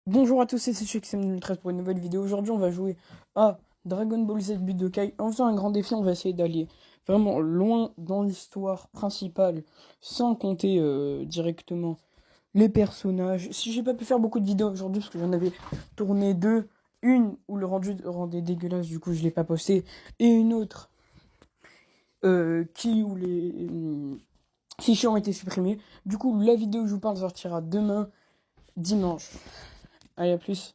Bonjour à tous, et c'est XM2013 pour une nouvelle vidéo. Aujourd'hui, on va jouer à Dragon Ball Z Budokai. En faisant un grand défi, on va essayer d'aller vraiment loin dans l'histoire principale, sans compter directement les personnages. Si j'ai pas pu faire beaucoup de vidéos aujourd'hui, parce que j'en avais tourné deux, une où le rendu rendait dégueulasse, du coup je l'ai pas posté, et une autre où les fichiers ont été supprimés. Du coup, la vidéo que je vous parle sortira demain, dimanche. Allez, à plus.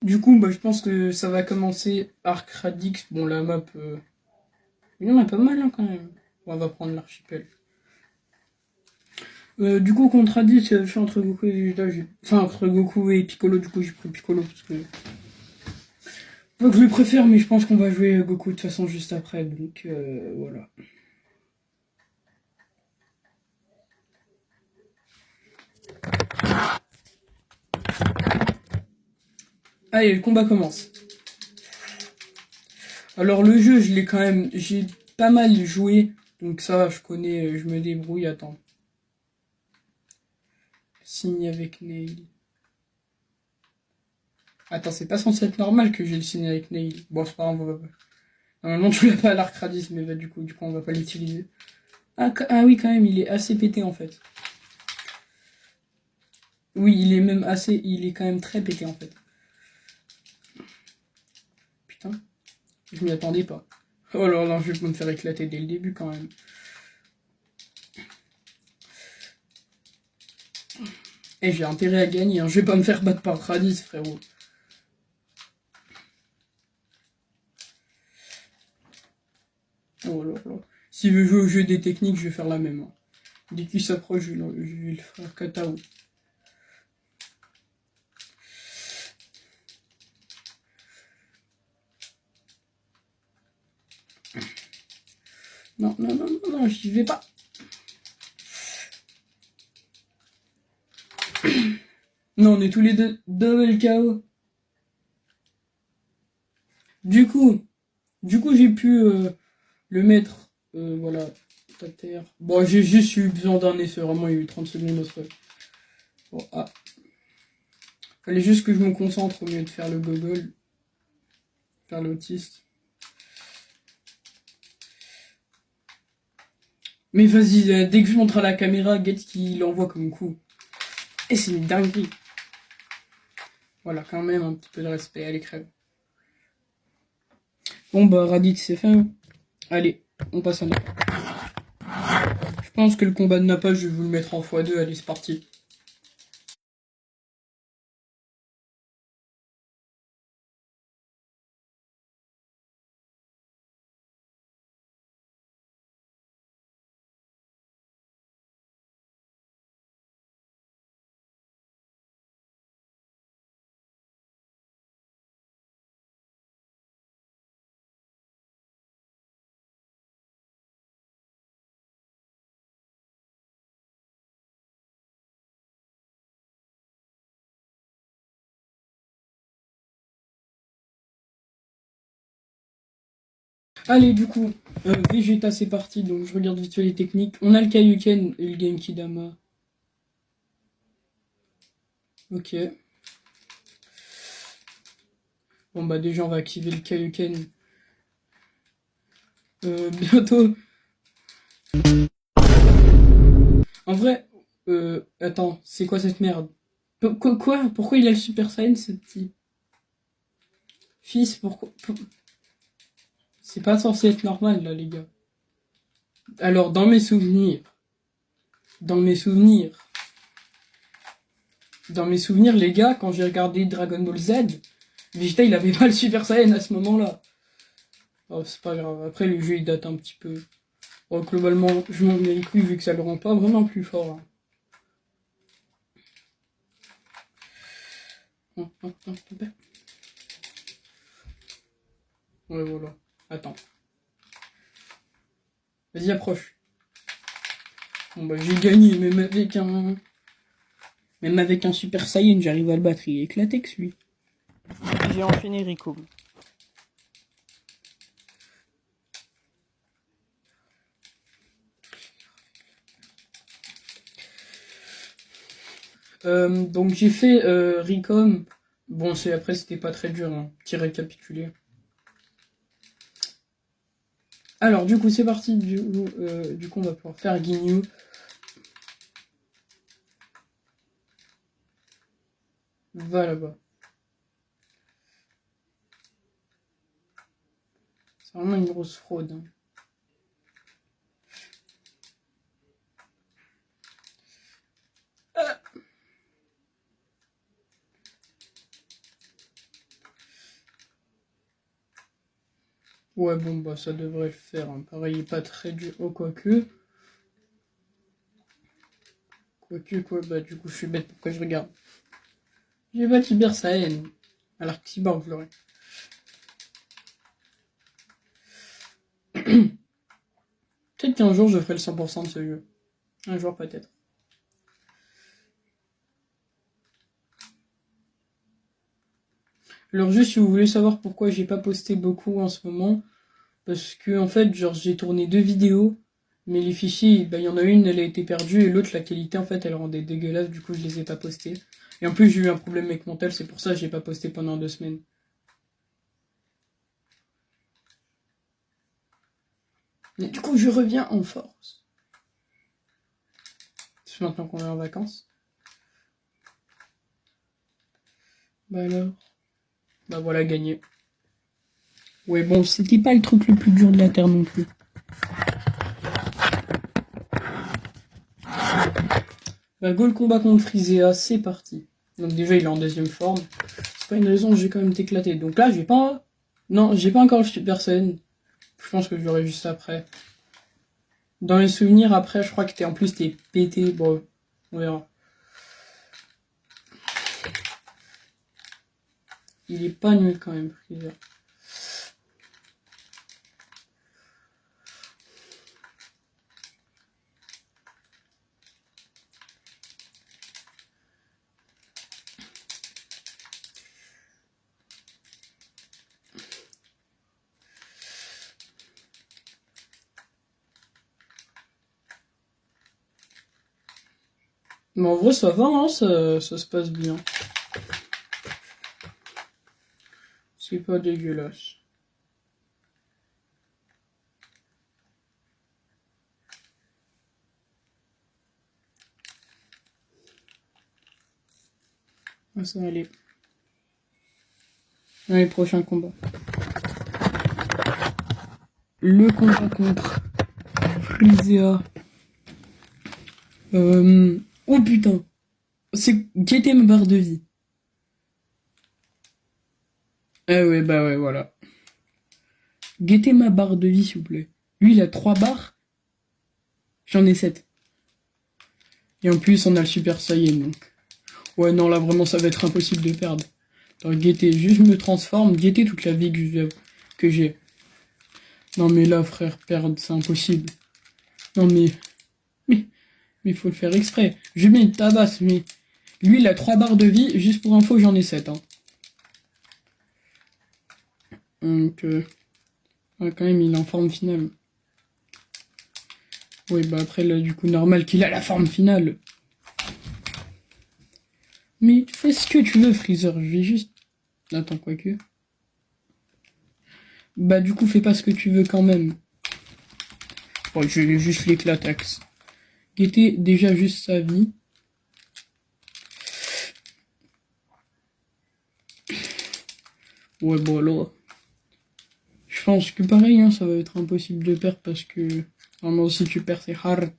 Du coup, je pense que ça va commencer Arc Radix. Bon, la map, il y en a pas mal hein, quand même. Bon, on va prendre l'archipel. Du coup, contre Radix, je suis entre Goku et Vegeta. Enfin, entre Goku et Piccolo, du coup, j'ai pris Piccolo parce que. Pas que je le préfère, mais je pense qu'on va jouer Goku de toute façon juste après. Donc, voilà. Allez, le combat commence. Alors, le jeu, je l'ai quand même. J'ai pas mal joué. Donc, ça, je connais, je me débrouille. Attends. Signe avec Nail. Attends, c'est pas censé être normal que j'ai le signe avec Nail. Bon, c'est pas grave, normalement, tu l'as pas à l'arc radis, mais du coup, on va pas l'utiliser. Ah oui, quand même, il est assez pété en fait. Oui, il est même assez. Il est quand même très pété en fait. Putain, je m'y attendais pas. Oh là là, je vais me faire éclater dès le début quand même. Et j'ai intérêt à gagner, hein. Je vais pas me faire battre par Radis, frérot. Oh là là. S'il veut jouer au jeu des techniques, je vais faire la même, hein. Dès qu'il s'approche, je vais le faire Katao. Non, non, non, non, non, j'y vais pas. Non, on est tous les deux double KO. Du coup, j'ai pu le mettre, voilà, ta terre. Bon, j'ai juste eu besoin d'un effet, vraiment, il y a eu 30 secondes autre. Bon, fallait juste que je me concentre au lieu de faire le gogol, faire l'autiste. Mais vas-y, dès que je montre à la caméra, Get qu'il envoie comme coup. Et c'est une dinguerie. Voilà, quand même, un petit peu de respect, allez, crève. Bon, Raditz, c'est fait, hein. Allez, on passe à Nappa. Je pense que le combat de Nappa, je vais vous le mettre en x2, allez, c'est parti. Allez, du coup, Vegeta, c'est parti, donc je regarde vite fait les techniques. On a le Kaioken et le Genki Dama. Ok. Bon, déjà, on va activer le Kaioken. Bientôt. En vrai, attends, c'est quoi cette merde? Quoi? Pourquoi il a le Super Saiyan, ce petit fils? C'est pas censé être normal, là, les gars. Alors, dans mes souvenirs, les gars, quand j'ai regardé Dragon Ball Z, Vegeta, il avait pas le Super Saiyan à ce moment-là. Oh, c'est pas grave. Après, le jeu, il date un petit peu. Bon, globalement, je m'en ai cru vu que ça le rend pas vraiment plus fort, hein. Ouais, voilà. Attends. Vas-y, approche. Bon, j'ai gagné, même avec un Super Saiyan, j'arrive à le battre. Il est éclaté que celui. J'ai enchaîné Rico. Donc j'ai fait Recom. Bon, après c'était pas très dur, hein. Petit récapitulé. Alors du coup c'est parti, du coup on va pouvoir faire Guignou. Va là-bas. C'est vraiment une grosse fraude. Hein. Ouais, bon, bah ça devrait le faire. Hein. Pareil, il est pas très dur. Oh, quoique. Quoi, bah du coup, je suis bête. Pourquoi je regarde? J'ai pas Cyber sa haine. Alors que Cyborg, je l'aurais. Peut-être qu'un jour, je ferai le 100% de ce jeu. Un jour, peut-être. Alors, juste si vous voulez savoir pourquoi j'ai pas posté beaucoup en ce moment, parce que, en fait, genre, j'ai tourné 2 vidéos, mais les fichiers, bah, il y en a une, elle a été perdue, et l'autre, la qualité, en fait, elle rendait dégueulasse, du coup, je les ai pas postés. Et en plus, j'ai eu un problème avec mon tel, c'est pour ça que j'ai pas posté pendant 2 semaines. Mais du coup, je reviens en force. C'est maintenant qu'on est en vacances. Bah alors. Bah voilà, gagné. Ouais, bon, c'était pas le truc le plus dur de la Terre non plus. Bah, go le combat contre Freezea, c'est parti. Donc déjà, il est en deuxième forme. C'est pas une raison, j'ai quand même t'éclater. Donc là, j'ai pas... Non, j'ai pas encore le Super Saiyan. Je pense que je l'aurai juste après. Dans les souvenirs, après, je crois que en plus, t'es pété. Bon, on verra. Il est pas nul quand même, Freezea. Mais en vrai, ça va, hein, ça se passe bien. C'est pas dégueulasse. Ah, ça va aller. Allez, prochain combat. Le combat contre Freezea. Oh putain. C'est guetter ma barre de vie. Ah ouais, bah ouais, voilà. Guettez ma barre de vie, s'il vous plaît. Lui, il a 3 barres. J'en ai 7. Et en plus, on a le Super Saiyan, donc. Ouais, non, là, vraiment, ça va être impossible de perdre. Alors, guetter, juste me transforme, guetter toute la vie que j'ai. Non, mais là, frère, perdre, c'est impossible. Non, mais faut le faire exprès. Je mets une tabasse, mais lui, il a 3 barres de vie. Juste pour info, j'en ai 7. Hein. Donc, ouais, quand même, il est en forme finale. Oui, bah après, là, du coup, normal qu'il a la forme finale. Mais fais ce que tu veux, Freezer. Je vais juste... Attends, quoique. Bah, du coup, fais pas ce que tu veux quand même. Bon, je vais juste l'éclataxe. Guetter déjà juste sa vie. Ouais, bon, alors... Je pense que pareil, hein, ça va être impossible de perdre parce que... Vraiment, si tu perds, c'est hard.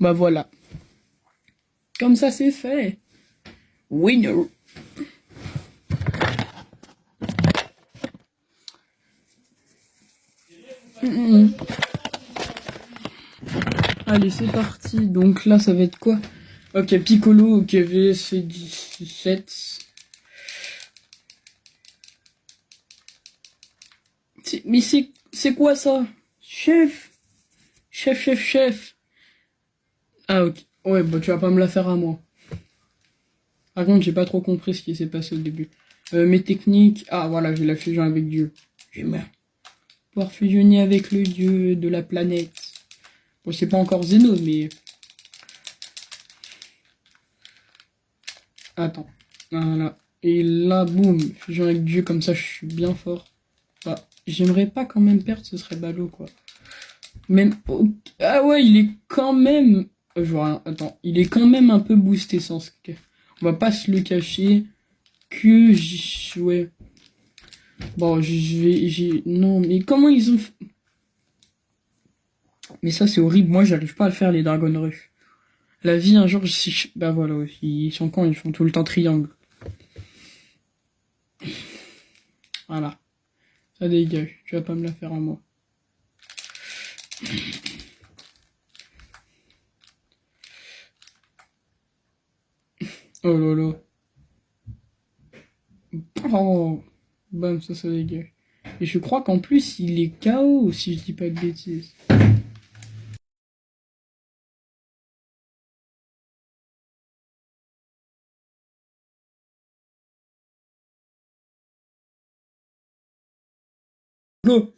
Bah voilà. Comme ça, c'est fait. Winner. Allez, c'est parti. Donc là, ça va être quoi? Ok, Piccolo, ok, VS 17. Mais c'est quoi ça? Chef? Chef. Ah, ok. Ouais, bah tu vas pas me la faire à moi. Par contre, j'ai pas trop compris ce qui s'est passé au début. Mes techniques... Ah, voilà, j'ai la fusion avec Dieu. J'aimerais pouvoir fusionner avec le dieu de la planète. Bon, c'est pas encore Zeno, mais... Attends. Voilà. Et là, boum, fusion avec Dieu, comme ça, je suis bien fort. Bah, j'aimerais pas quand même perdre, ce serait ballot, quoi. Même... Ah ouais, il est quand même... Je vois rien. Attends, il est quand même un peu boosté, sans ce... On va pas se le cacher. Ouais. Bon, non, mais comment ils ont... Mais ça, c'est horrible. Moi, j'arrive pas à le faire, les Dragon Rush. La vie, un jour, bah voilà, ils sont cons, ils font tout le temps triangle. Voilà. Ça dégage. Tu vas pas me la faire à moi. Oh là là. Oh. Bam, ça dégage. Et je crois qu'en plus, il est KO, si je dis pas de bêtises. Go.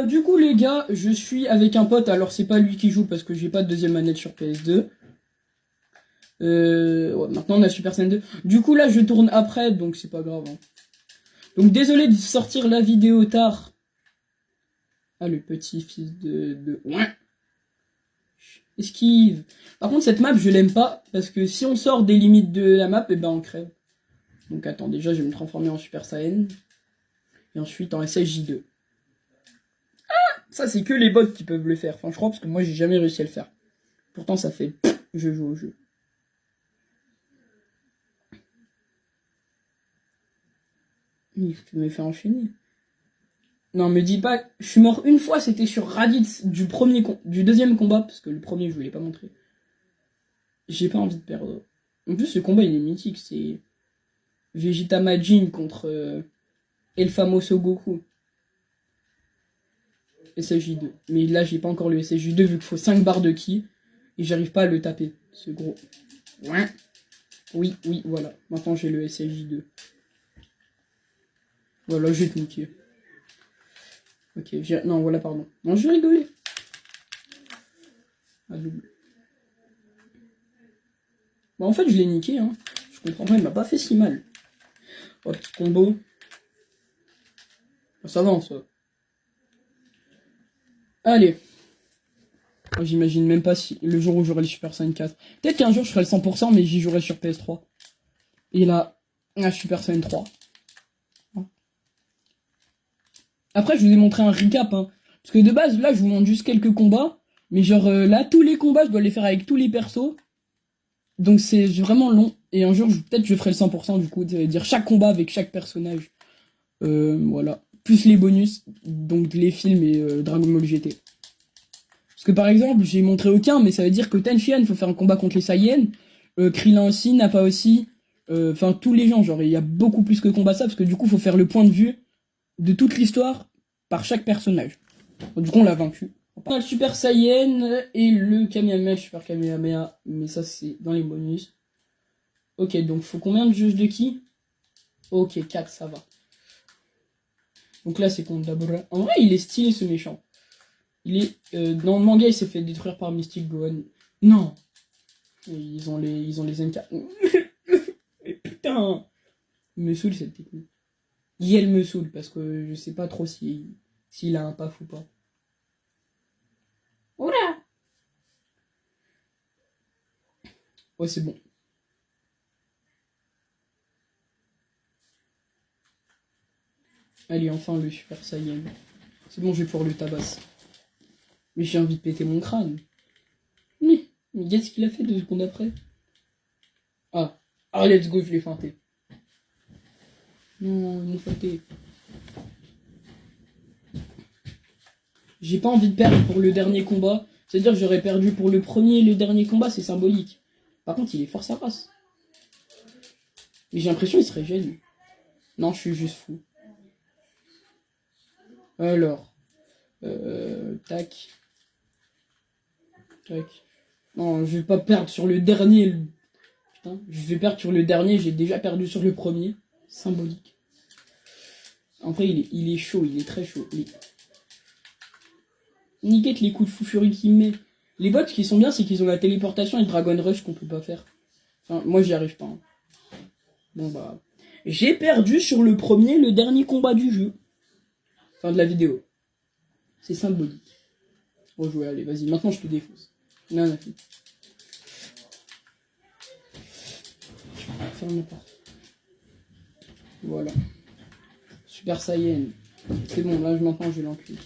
Du coup, les gars, je suis avec un pote. Alors, c'est pas lui qui joue parce que j'ai pas de deuxième manette sur PS2. Ouais, maintenant, on a Super Saiyan 2. Du coup, là, je tourne après, donc c'est pas grave. Hein. Donc, désolé de sortir la vidéo tard. Ah, le petit fils de... Ouais. Esquive. Par contre, cette map, je l'aime pas parce que si on sort des limites de la map, et ben, on crève. Donc, attends, déjà, je vais me transformer en Super Saiyan. Et ensuite, en SSJ2. Ça, c'est que les bots qui peuvent le faire. Enfin, je crois, parce que moi, j'ai jamais réussi à le faire. Pourtant, ça fait... Je joue au jeu. Tu me fais enchaîner. Non, me dis pas... Je suis mort une fois, c'était sur Raditz du deuxième combat, parce que le premier, je vous l'ai pas montré. J'ai pas envie de perdre. En plus, ce combat, il est mythique. C'est Vegeta Majin contre El Famoso Goku. SSJ2. Mais là, j'ai pas encore le SSJ2, vu qu'il faut 5 barres de ki. Et j'arrive pas à le taper, ce gros. Ouais. Oui, voilà. Maintenant, j'ai le SSJ2. Voilà, je vais te niquer. Ok, non, voilà, pardon. Non, je vais rigoler. À double. Bah, en fait, je l'ai niqué, hein. Je comprends pas, il m'a pas fait si mal. Oh, petit combo. Ça va, ça. Allez. J'imagine même pas si le jour où j'aurai le Super Saiyan 4. Peut-être qu'un jour, je ferai le 100%, mais j'y jouerai sur PS3. Et là, un Super Saiyan 3. Après, je vous ai montré un recap, hein. Parce que de base, là, je vous montre juste quelques combats. Mais genre, là, tous les combats, je dois les faire avec tous les persos. Donc c'est vraiment long. Et un jour, peut-être je ferai le 100% du coup, dire chaque combat avec chaque personnage. Voilà. Plus les bonus, donc les films et Dragon Ball GT. Parce que par exemple, j'ai montré aucun, mais ça veut dire que Tenshinhan, il faut faire un combat contre les Saiyans. Krillin aussi, Nappa aussi. Enfin, tous les gens, genre, il y a beaucoup plus que combat ça, parce que du coup, il faut faire le point de vue de toute l'histoire par chaque personnage. Du coup, on l'a vaincu. On a le Super Saiyan et le Kamehameha, Super Kamehameha, mais ça, c'est dans les bonus. Ok, donc faut combien de juges de ki? Ok, 4, ça va. Donc là, c'est contre d'abord. En vrai, il est stylé, ce méchant. Il est... dans le manga, il s'est fait détruire par Mystic Gohan. Non. Ils ont les NK. Mais putain. Il me saoule, cette technique. Elle me saoule, parce que je sais pas trop s'il a un paf ou pas. Oula. Ouais, c'est bon. Allez, enfin, le Super Saiyan. C'est bon, je vais pouvoir le tabasser. Mais j'ai envie de péter mon crâne. Mais qu'est-ce qu'il a fait 2 secondes après? Ah, let's go, je l'ai feinté. Non, ils m'ont feinté. J'ai pas envie de perdre pour le dernier combat. C'est-à-dire que j'aurais perdu pour le premier et le dernier combat, c'est symbolique. Par contre, il est fort sa race. Mais j'ai l'impression qu'il serait jeune. Non, je suis juste fou. Alors. Tac. Tac. Non, je vais pas perdre sur le dernier. Putain, je vais perdre sur le dernier, j'ai déjà perdu sur le premier. Symbolique. En vrai, il est chaud, il est très chaud. Niquette les coups de fou furie qu'il met. Les bots qui sont bien, c'est qu'ils ont la téléportation et le Dragon Rush qu'on peut pas faire. Enfin, moi j'y arrive pas. Hein. Bon bah... J'ai perdu sur le premier, le dernier combat du jeu. Enfin, de la vidéo. C'est symbolique. Rejouer, allez, vas-y, maintenant je te défonce. Non, on a fait. Ferme la porte. Voilà. Super Saiyan. C'est bon, là maintenant je vais l'enculer.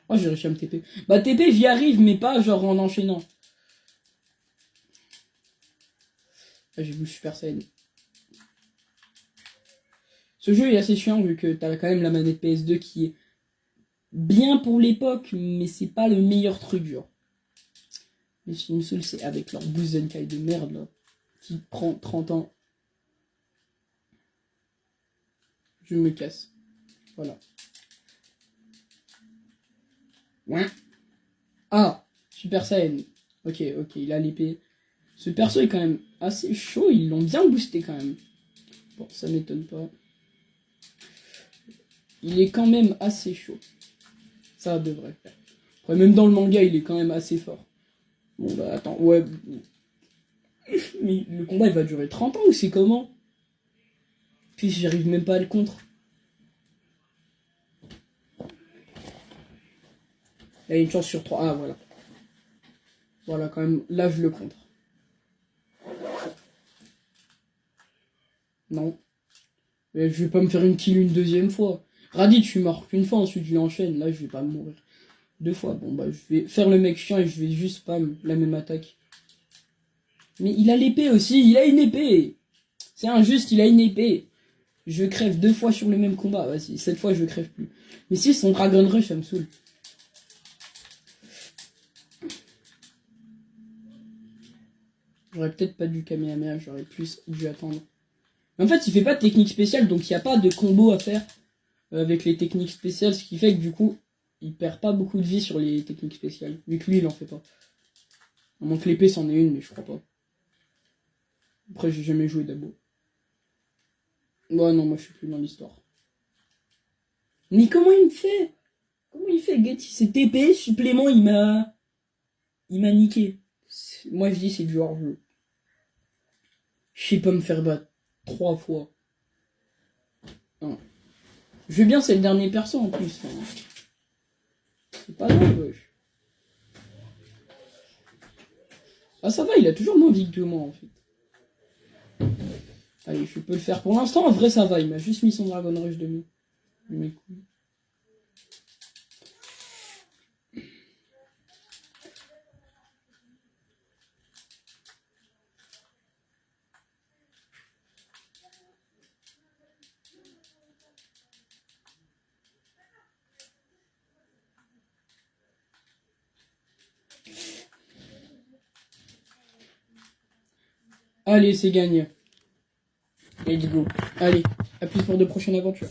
Oh, j'ai réussi à me TP. Bah, TP, j'y arrive, mais pas genre en enchaînant. Ah, j'ai vu Super Saiyan. Ce jeu est assez chiant vu que t'as quand même la manette PS2 qui est bien pour l'époque, mais c'est pas le meilleur truc, genre. Mais ce qui me saoule, c'est avec leur Buzenkai de merde, là, qui prend 30 ans. Je me casse. Voilà. Ouais. Ah, Super Saiyan. Ok, il a l'épée. Ce perso est quand même assez chaud, ils l'ont bien boosté quand même. Bon, ça m'étonne pas. Il est quand même assez chaud. Ça devrait faire. Après, même dans le manga, il est quand même assez fort. Bon, bah attends, ouais. Mais le combat, il va durer 30 ans ou c'est comment? Puis j'arrive même pas à le contre. Il y a une chance sur 3. Ah, voilà. Voilà, quand même, là, je le contre. Non. Mais je vais pas me faire une kill une deuxième fois. Raditz, je suis mort qu'une fois, ensuite je l'enchaîne. Là, je vais pas mourir 2 fois. Bon, bah, je vais faire le mec chiant et je vais juste spam la même attaque. Mais il a l'épée aussi, il a une épée. C'est injuste, il a une épée. Je crève 2 fois sur le même combat. Vas-y, cette fois, je crève plus. Mais si, son Dragon Rush, ça me saoule. J'aurais peut-être pas dû Kamehameha, j'aurais plus dû attendre. Mais en fait, il fait pas de technique spéciale, donc il n'y a pas de combo à faire avec les techniques spéciales, ce qui fait que du coup, il perd pas beaucoup de vie sur les techniques spéciales. Vu que lui, il en fait pas. À moins que l'épée c'en est une, mais je crois pas. Après, j'ai jamais joué d'abo. Ouais, non, moi je suis plus dans l'histoire. Mais comment il me fait? Comment il fait, Getty? C'est TP, supplément, il m'a niqué. Moi je dis c'est du hors-jeu. Je sais pas me faire battre 3 fois. Non. Je veux bien, c'est le dernier perso en plus. C'est pas grave, wesh. Ah ça va, il a toujours moins de vie que moi en fait. Allez, je peux le faire pour l'instant, en vrai ça va, il m'a juste mis son Dragon Rush de mes couilles. Allez, c'est gagné. Let's go. Allez, à plus pour de prochaines aventures.